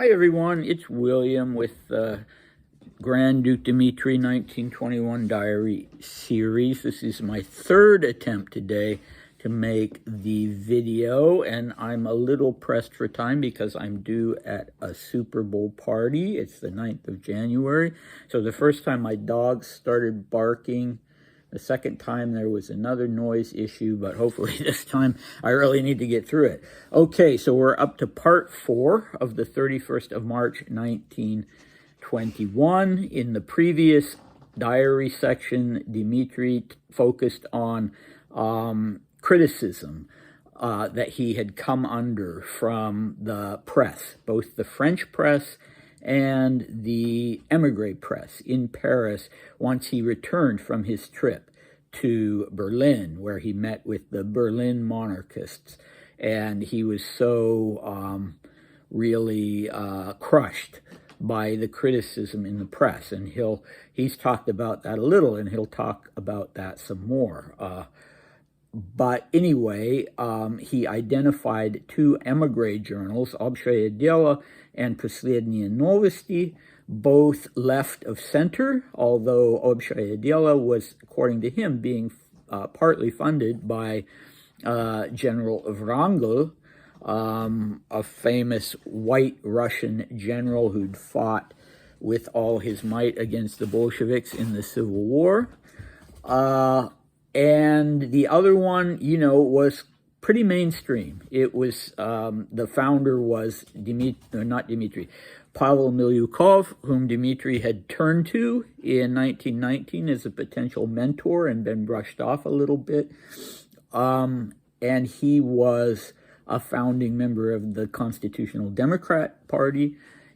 Hi everyone, it's William with the Grand Duke Dmitri 1921 Diary series. This is my third attempt today to make the video, and I'm a little pressed for time because I'm due at a Super Bowl party. It's the 9th of January. So the first time my dogs started barking. The second time there was another noise issue, but hopefully this time I really need to get through it. Okay, so we're up to part 4 of the 31st of March, 1921. In the previous diary section, Dmitri focused on criticism that he had come under from the press, both the French press and the emigre press in Paris once he returned from his trip to Berlin, where he met with the Berlin monarchists. And he was so really crushed by the criticism in the press. And he's talked about that a little, and he'll talk about that some more. But anyway, he identified 2 emigre journals, Общее дело and Последние новости, both left of center, although Общее дело was, according to him, being partly funded by General Wrangel, a famous white Russian general who'd fought with all his might against the Bolsheviks in the Civil War. And the other one, was pretty mainstream. It was, the founder was Pavel Milyukov, whom Dmitri had turned to in 1919 as a potential mentor and been brushed off a little bit. And he was a founding member of the Constitutional Democrat Party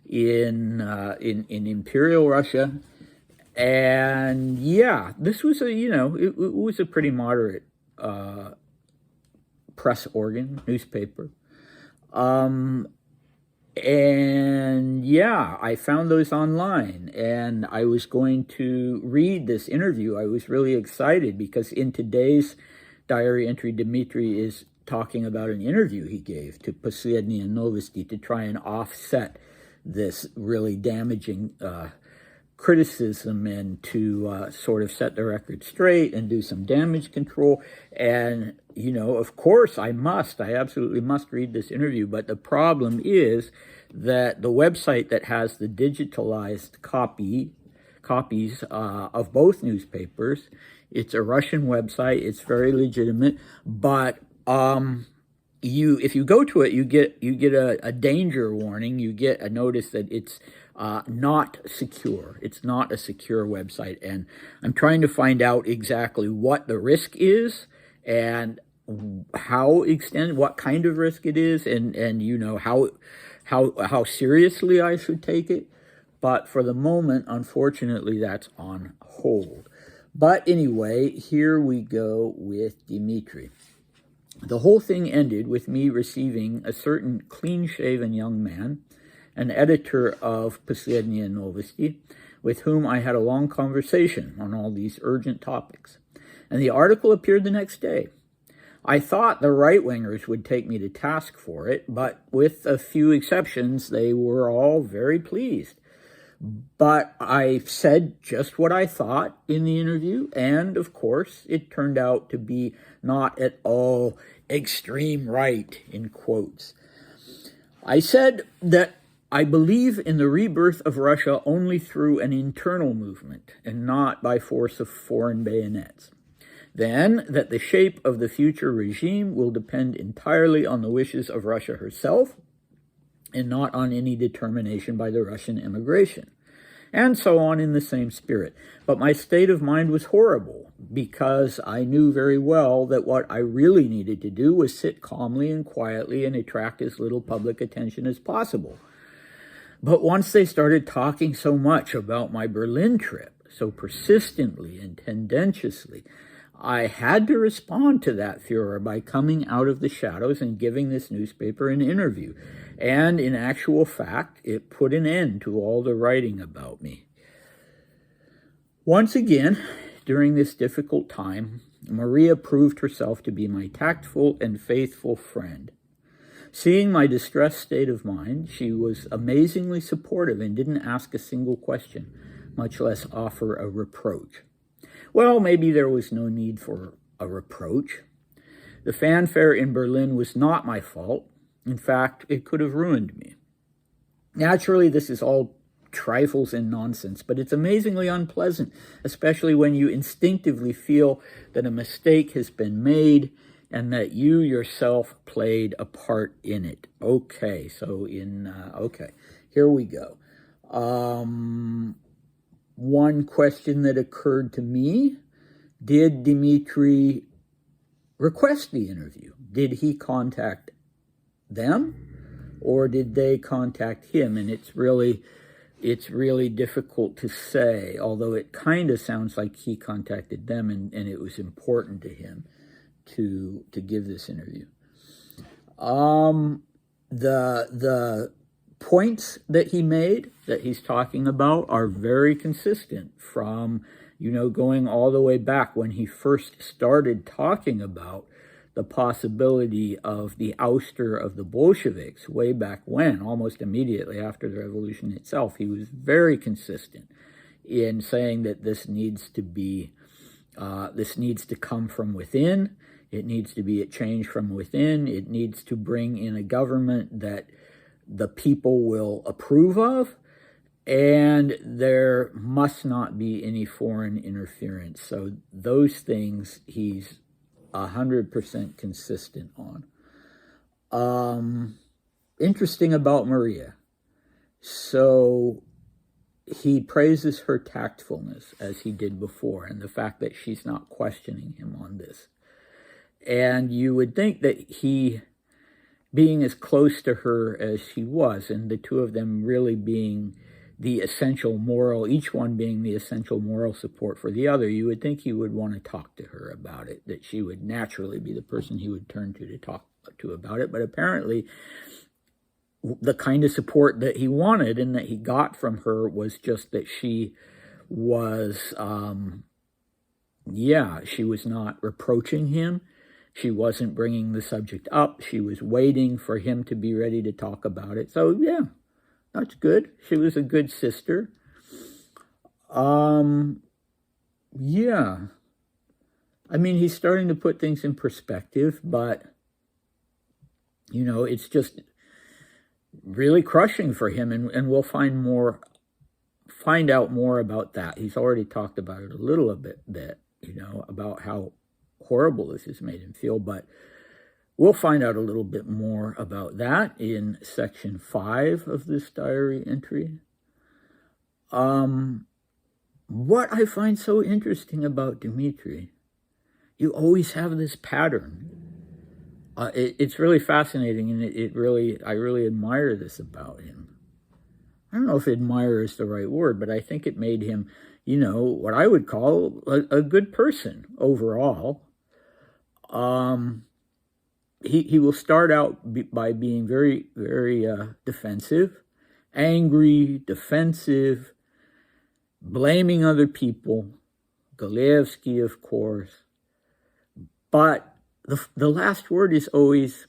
in Imperial Russia. And yeah, this was it was a pretty moderate press organ, newspaper. And yeah, I found those online, and I was going to read this interview. I was really excited because in today's diary entry, Dmitri is talking about an interview he gave to Последние новости to try and offset this really damaging criticism and to sort of set the record straight and do some damage control. And, of course I absolutely must read this interview. But the problem is that the website that has the digitalized copies of both newspapers, it's a Russian website. It's very legitimate, but if you go to it, you get a danger warning. You get a notice that it's not secure. It's not a secure website. And I'm trying to find out exactly what the risk is and what kind of risk it is, and how seriously I should take it. But for the moment, unfortunately, that's on hold. But anyway, here we go with Dmitri. The whole thing ended with me receiving a certain clean-shaven young man, an editor of Последние новости, with whom I had a long conversation on all these urgent topics. And the article appeared the next day. I thought the right-wingers would take me to task for it, but with a few exceptions, they were all very pleased. But I said just what I thought in the interview, and of course, it turned out to be not at all extreme right, in quotes. I said that I believe in the rebirth of Russia only through an internal movement and not by force of foreign bayonets. Then, that the shape of the future regime will depend entirely on the wishes of Russia herself and not on any determination by the Russian emigration, and so on in the same spirit. But my state of mind was horrible because I knew very well that what I really needed to do was sit calmly and quietly and attract as little public attention as possible. But once they started talking so much about my Berlin trip, so persistently and tendentiously, I had to respond to that furor by coming out of the shadows and giving this newspaper an interview. And in actual fact, it put an end to all the writing about me. Once again, during this difficult time, Maria proved herself to be my tactful and faithful friend. Seeing my distressed state of mind, she was amazingly supportive and didn't ask a single question, much less offer a reproach. Well, maybe there was no need for a reproach. The fanfare in Berlin was not my fault. In fact, it could have ruined me. Naturally, this is all trifles and nonsense, but it's amazingly unpleasant, especially when you instinctively feel that a mistake has been made and that you yourself played a part in it. Okay, so here we go. One question that occurred to me: did Dmitri request the interview? Did he contact them, or did they contact him? And it's really difficult to say, although it kind of sounds like he contacted them and it was important to him to give this interview. The points that he made, that he's talking about, are very consistent from, going all the way back when he first started talking about the possibility of the ouster of the Bolsheviks way back when, almost immediately after the revolution itself. He was very consistent in saying that this needs to come from within. It needs to be a change from within. It needs to bring in a government that the people will approve of, and there must not be any foreign interference. So those things he's 100% consistent on. Interesting about Maria. So he praises her tactfulness, as he did before, and the fact that she's not questioning him on this. And you would think that he, being as close to her as he was, and the two of them really being the essential moral, each one being the essential moral support for the other, you would think he would want to talk to her about it, that she would naturally be the person he would turn to talk to about it. But apparently the kind of support that he wanted and that he got from her was just that she was, she was not reproaching him. She wasn't bringing the subject up. She was waiting for him to be ready to talk about it. So, yeah, that's good. She was a good sister. Yeah. I mean, he's starting to put things in perspective, but, it's just really crushing for him, and we'll find out more about that. He's already talked about it a little bit, about how horrible this has made him feel, but we'll find out a little bit more about that in section 5 of this diary entry. What I find so interesting about Dmitri, you always have this pattern. It's really fascinating, and I really admire this about him. I don't know if admire is the right word, but I think it made him, what I would call a good person overall. He will start out by being very, very defensive, angry, defensive, blaming other people, Galevsky, of course. But the last word is always,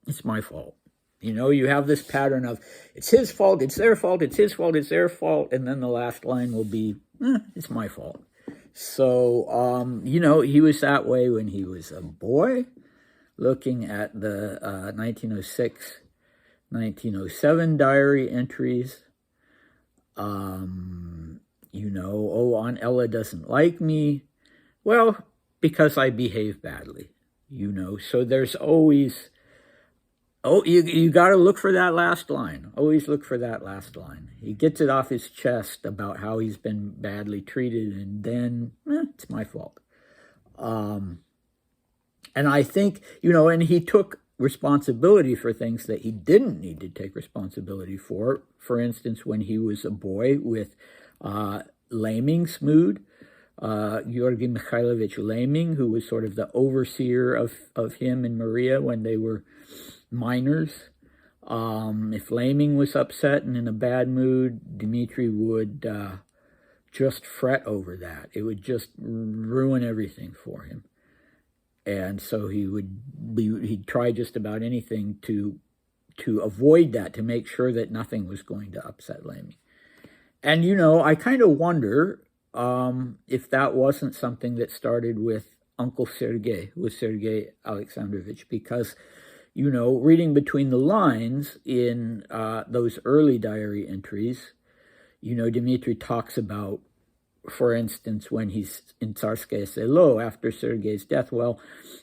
it's my fault. You have this pattern of, it's his fault, it's their fault, it's his fault, it's their fault, and then the last line will be, it's my fault. So, he was that way when he was a boy, looking at the 1906, 1907 diary entries. Aunt Ella doesn't like me. Well, because I behave badly, So there's always, you got to look for that last line. Always look for that last line. He gets it off his chest about how he's been badly treated, and then, it's my fault. And I think, and he took responsibility for things that he didn't need to take responsibility for. For instance, when he was a boy with Laming's mood, Georgy Mikhailovich Laming, who was sort of the overseer of him and Maria when they were minors. If Laming was upset and in a bad mood, Dmitri would just fret over that. It would just ruin everything for him. And so he'd try just about anything to avoid that, to make sure that nothing was going to upset Lamy. And, I kind of wonder if that wasn't something that started with Uncle Sergei, who was Sergei Alexandrovich, because, reading between the lines in those early diary entries, Dmitri talks about, for instance, when he's in Tsarskoye Selo after Sergei's death, well,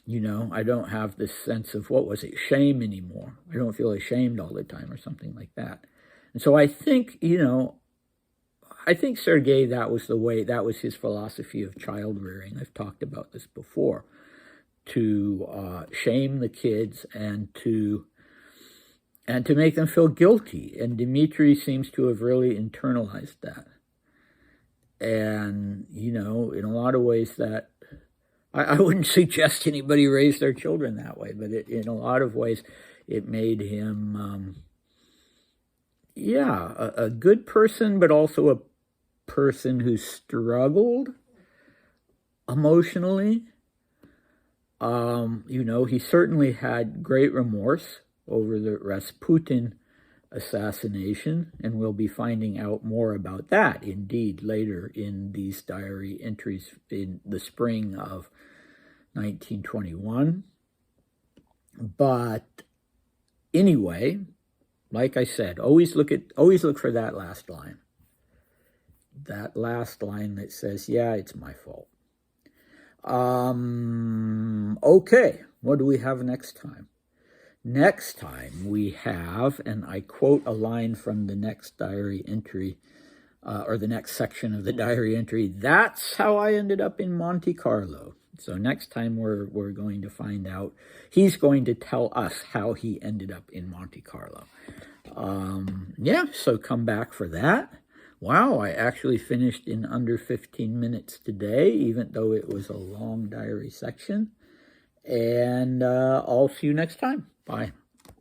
I don't have this sense of, what was it, shame anymore. I don't feel ashamed all the time, or something like that. And so I think, Sergei, that was his philosophy of child rearing. I've talked about this before, to shame the kids and to make them feel guilty. And Dmitri seems to have really internalized that. And, in a lot of ways that, I wouldn't suggest anybody raise their children that way, but in a lot of ways it made him, a good person, but also a person who struggled emotionally. He certainly had great remorse over the Rasputin assassination, and we'll be finding out more about that, indeed, later in these diary entries in the spring of 1921. But anyway, like I said, always look for that last line. That last line that says, yeah, it's my fault. Okay, what do we have next time? Next time we have, and I quote a line from the next diary entry, or the next section of the diary entry, "That's how I ended up in Monte Carlo." So next time we're going to find out, he's going to tell us how he ended up in Monte Carlo. So come back for that. Wow, I actually finished in under 15 minutes today, even though it was a long diary section. And I'll see you next time. Bye.